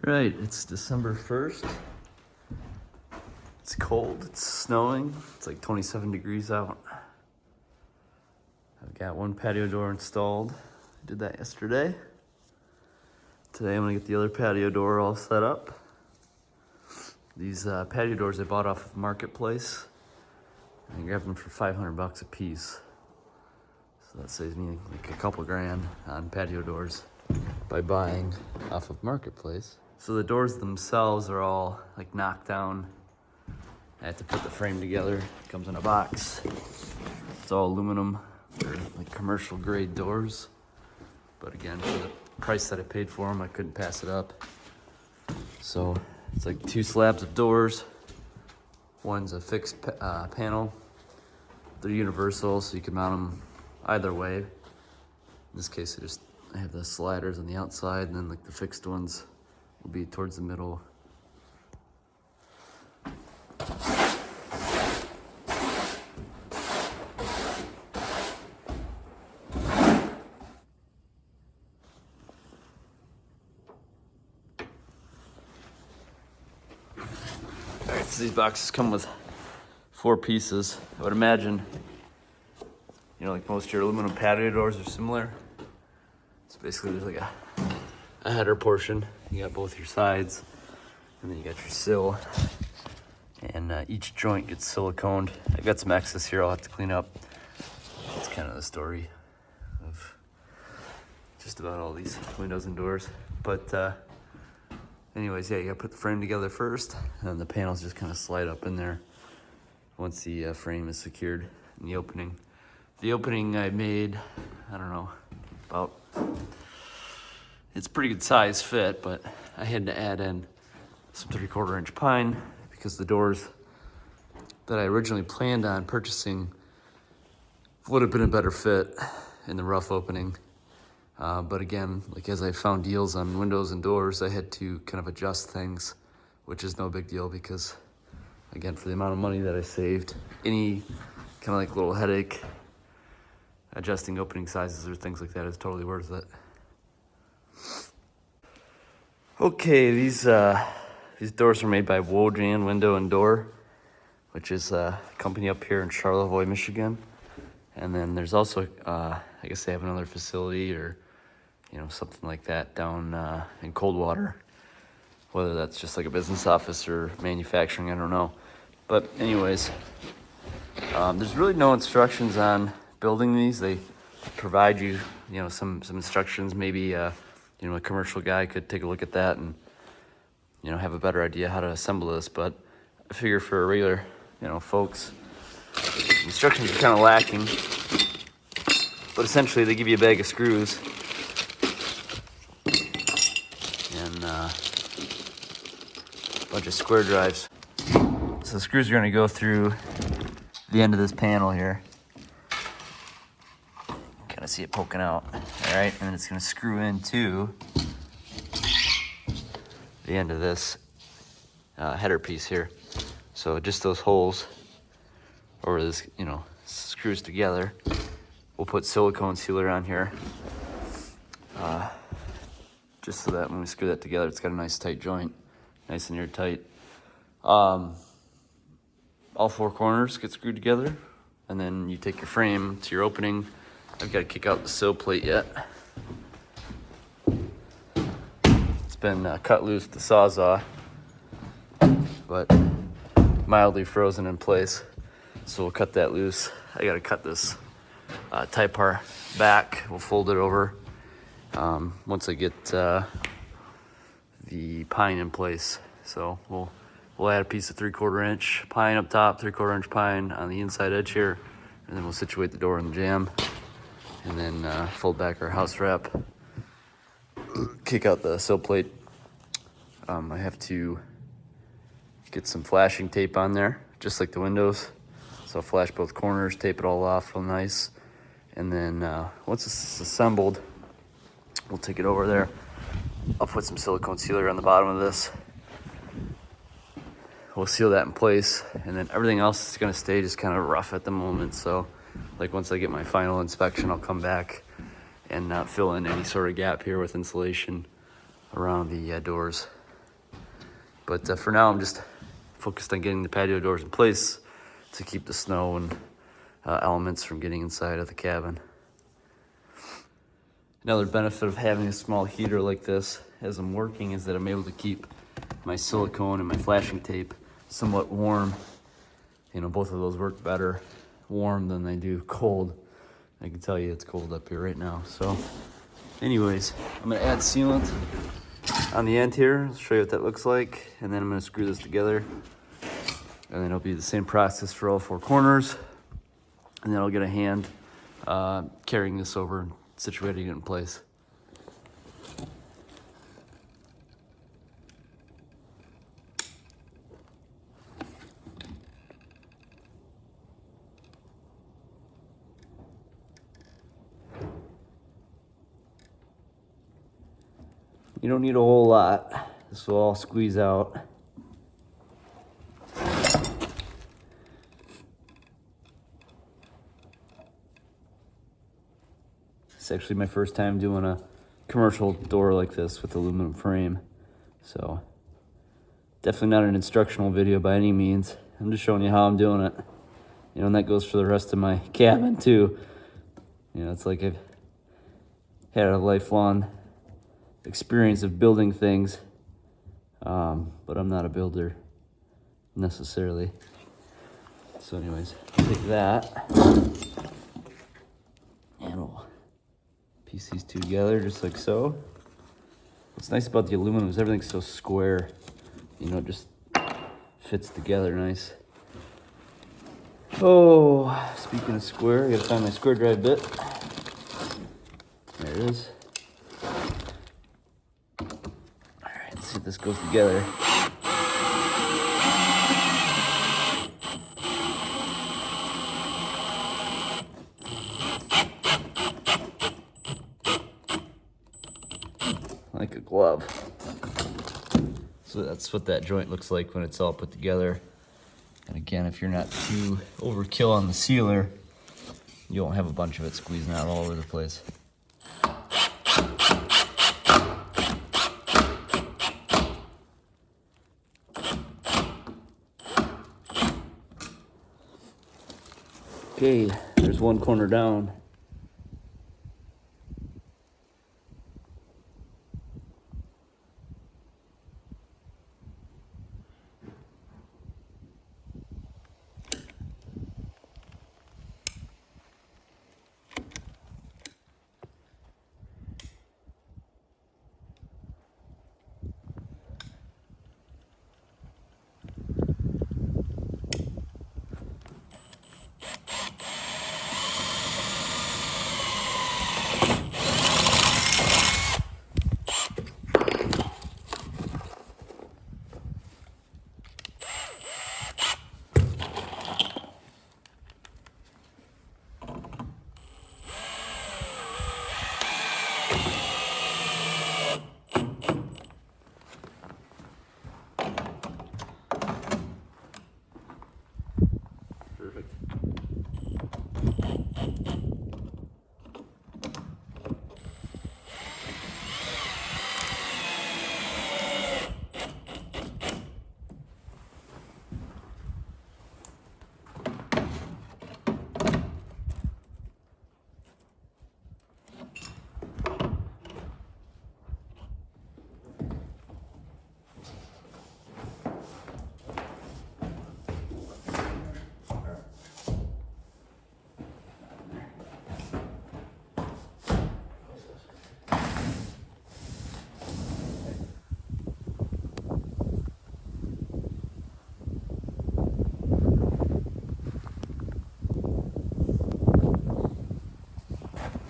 Right, it's December 1st. It's cold, it's snowing, it's like 27 degrees out. I've got one patio door installed. I did that yesterday. Today I'm gonna get the other patio door all set up. These patio doors I bought off of Marketplace. I grabbed them for $500 a piece. So that saves me like a couple grand on patio doors by buying off of Marketplace. So the doors themselves are all like knocked down. I had to put the frame together. It comes in a box. It's all aluminum. They're like commercial grade doors. But again, for the price that I paid for them, I couldn't pass it up. So it's like two slabs of doors. One's a fixed panel. They're universal, so you can mount them either way. In this case, I have the sliders on the outside, and then like the fixed ones will be towards the middle. Alright, so these boxes come with 4 pieces. I would imagine, like most of your aluminum patio doors are similar. So basically there's like a header portion. You got both your sides, and then you got your sill. And each joint gets siliconed. I've got some excess here I'll have to clean up. That's kind of the story of just about all these windows and doors. But anyways, yeah, you gotta put the frame together first, and then the panels just kind of slide up in there once the frame is secured in the opening. The opening I made, I don't know, it's a pretty good size fit, but I had to add in some 3/4 inch pine because the doors that I originally planned on purchasing would have been a better fit in the rough opening. But again, like as I found deals on windows and doors, I had to kind of adjust things, which is no big deal because, again, for the amount of money that I saved, any kind of like little headache adjusting opening sizes or things like that is totally worth it. Okay, these doors are made by Wojan Window and Door, which is a company up here in Charlevoix, Michigan. And then there's also, I guess they have another facility or, something like that down in Coldwater. Whether that's just like a business office or manufacturing, I don't know. But anyways, there's really no instructions on building these. They provide you, some instructions. Maybe, a commercial guy could take a look at that and, have a better idea how to assemble this. But I figure for regular, folks, instructions are kind of lacking. But essentially, they give you a bag of screws and a bunch of square drives. So the screws are going to go through the end of this panel here. Kind of see it poking out. All right, and then it's going to screw into the end of this header piece here. So just those holes over this, screws together. We'll put silicone sealer on here, just so that when we screw that together, it's got a nice tight joint, nice and airtight. All 4 corners get screwed together, and then you take your frame to your opening. I've got to kick out the sill plate yet. It's been cut loose with the Sawzall, but mildly frozen in place. So we'll cut that loose. I got to cut this Typar back. We'll fold it over once I get the pine in place. So we'll add a piece of 3/4 inch pine up top, 3/4 inch pine on the inside edge here, and then we'll situate the door in the jamb, and then fold back our house wrap, kick out the sill plate. I have to get some flashing tape on there, just like the windows. So I'll flash both corners, tape it all off real nice, and then once it's assembled, we'll take it over there. I'll put some silicone sealer on the bottom of this. We'll seal that in place, and then everything else is gonna stay just kind of rough at the moment. So like once I get my final inspection, I'll come back and fill in any sort of gap here with insulation around the doors. But for now, I'm just focused on getting the patio doors in place to keep the snow and elements from getting inside of the cabin. Another benefit of having a small heater like this as I'm working is that I'm able to keep my silicone and my flashing tape somewhat warm. You know, both of those work better warm than they do cold. I can tell you it's cold up here right now. So anyways, I'm gonna add sealant on the end here. I'll show you what that looks like. And then I'm gonna screw this together. And then it'll be the same process for all 4 corners. And then I'll get a hand carrying this over and situating it in place. You don't need a whole lot. This will all squeeze out. It's actually my first time doing a commercial door like this with aluminum frame. So definitely not an instructional video by any means. I'm just showing you how I'm doing it. You know, and that goes for the rest of my cabin too. You know, it's like I've had a lifelong experience of building things, but I'm not a builder necessarily. So anyways, take that and we'll piece these two together just like so. What's nice about the aluminum is everything's so square, you know, it just fits together nice. Oh, speaking of square, I gotta find my square drive bit. There it is. Alright, let's see if this goes together. Like a glove. So that's what that joint looks like when it's all put together. And again, if you're not too overkill on the sealer, you won't have a bunch of it squeezing out all over the place. Okay, there's one corner down. Perfect.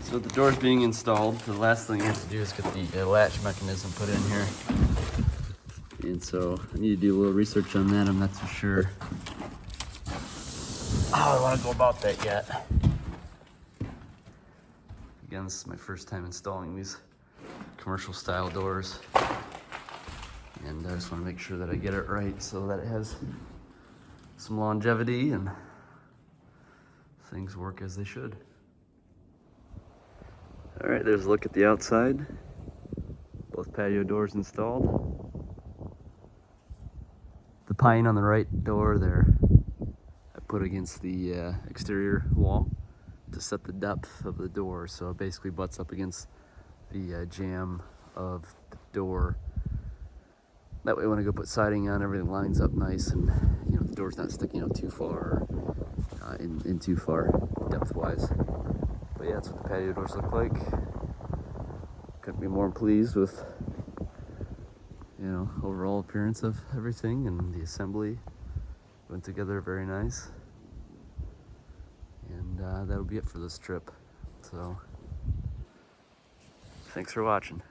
So with the doors being installed, the last thing I have to do is get the latch mechanism put in here. And so I need to do a little research on that. I'm not too sure how I want to go about that yet. Again, this is my first time installing these commercial style doors. And I just want to make sure that I get it right so that it has some longevity and things work as they should. All right, there's a look at the outside. Both patio doors installed. The pine on the right door there, I put against the exterior wall to set the depth of the door, so it basically butts up against the jamb of the door. That way when I go put siding on, everything lines up nice, and you know, the door's not sticking out too far, in too far depth-wise. But yeah, that's what the patio doors look like. Couldn't be more pleased with, you know, overall appearance of everything, and the assembly went together very nice. And that'll be it for this trip. So, thanks for watching.